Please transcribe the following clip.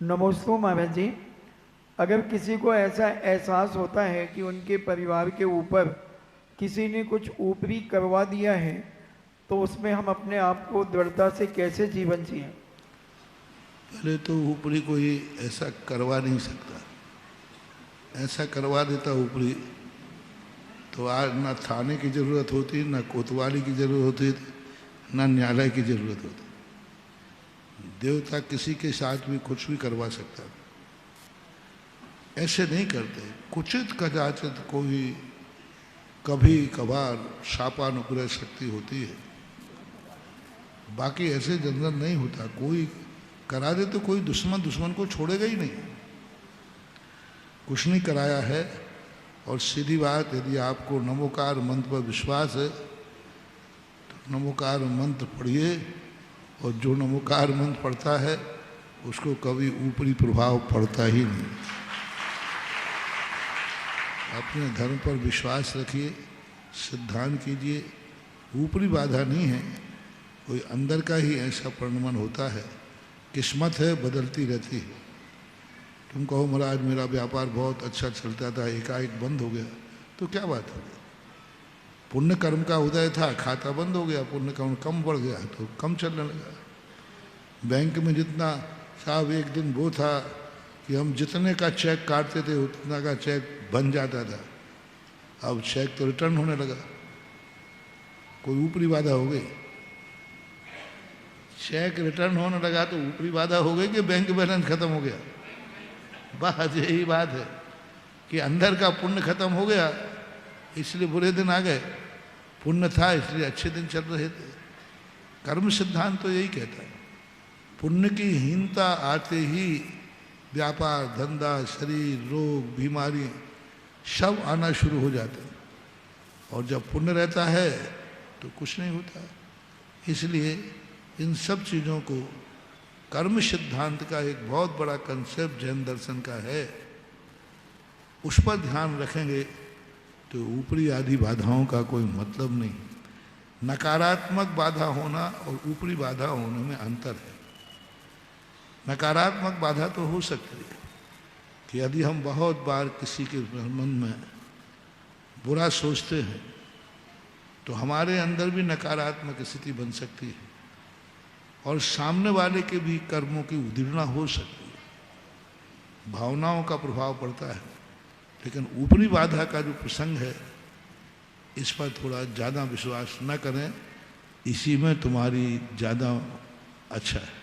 नमोस्तु महाराज जी। अगर किसी को ऐसा एहसास होता है कि उनके परिवार के ऊपर किसी ने कुछ ऊपरी करवा दिया है, तो उसमें हम अपने आप को दृढ़ता से कैसे जीवन जिए? पहले तो ऊपरी कोई ऐसा करवा नहीं सकता। ऐसा करवा देता ऊपरी तो आज ना थाने की ज़रूरत होती, ना कोतवाली की ज़रूरत होती, ना न्यायालय की ज़रूरत होती। देवता किसी के साथ भी कुछ भी करवा सकता। ऐसे नहीं करते। कुचित कदाचित कोई कभी कभार शापानुग्रह शक्ति होती है, बाकी ऐसे जनरल नहीं होता। कोई करा दे तो कोई दुश्मन को छोड़ेगा ही नहीं। कुछ नहीं कराया है। और सीधी बात, यदि आपको नमोकार मंत्र पर विश्वास है तो नमोकार मंत्र पढ़िए, और जो नमोकार मंत्र पढ़ता है उसको कभी ऊपरी प्रभाव पड़ता ही नहीं। अपने धर्म पर विश्वास रखिए, सिद्धांत कीजिए। ऊपरी बाधा नहीं है, कोई अंदर का ही ऐसा परिणमन होता है। किस्मत है, बदलती रहती है। तुम कहो महाराज मेरा व्यापार बहुत अच्छा चलता था, एकाएक बंद हो गया, तो क्या बात हो गई? पुण्य कर्म का उदय था, खाता बंद हो गया, पुण्य कर्म कम बढ़ गया तो कम चलने लगा। बैंक में जितना साहब एक दिन वो था कि हम जितने का चेक काटते थे उतना का चेक बन जाता था, अब चेक तो रिटर्न होने लगा। कोई ऊपरी बाधा हो गई? चेक रिटर्न होने लगा तो ऊपरी बाधा हो गई कि बैंक बैलेंस खत्म हो गया? बस यही बात है कि अंदर का पुण्य खत्म हो गया, इसलिए बुरे दिन आ गए। पुण्य था इसलिए अच्छे दिन चल रहे थे। कर्म सिद्धांत तो यही कहता है, पुण्य की हीनता आते ही व्यापार, धंधा, शरीर, रोग, बीमारी सब आना शुरू हो जाते हैं। और जब पुण्य रहता है तो कुछ नहीं होता। इसलिए इन सब चीज़ों को, कर्म सिद्धांत का एक बहुत बड़ा कंसेप्ट जैन दर्शन का है, उस पर ध्यान रखेंगे तो ऊपरी आदि बाधाओं का कोई मतलब नहीं। नकारात्मक बाधा होना और ऊपरी बाधा होने में अंतर है। नकारात्मक बाधा तो हो सकती है कि यदि हम बहुत बार किसी के मन में बुरा सोचते हैं तो हमारे अंदर भी नकारात्मक स्थिति बन सकती है, और सामने वाले के भी कर्मों की उद्दीपना हो सकती है। भावनाओं का प्रभाव पड़ता है। लेकिन ऊपरी बाधा का जो प्रसंग है, इस पर थोड़ा ज़्यादा विश्वास न करें, इसी में तुम्हारी ज़्यादा अच्छा है।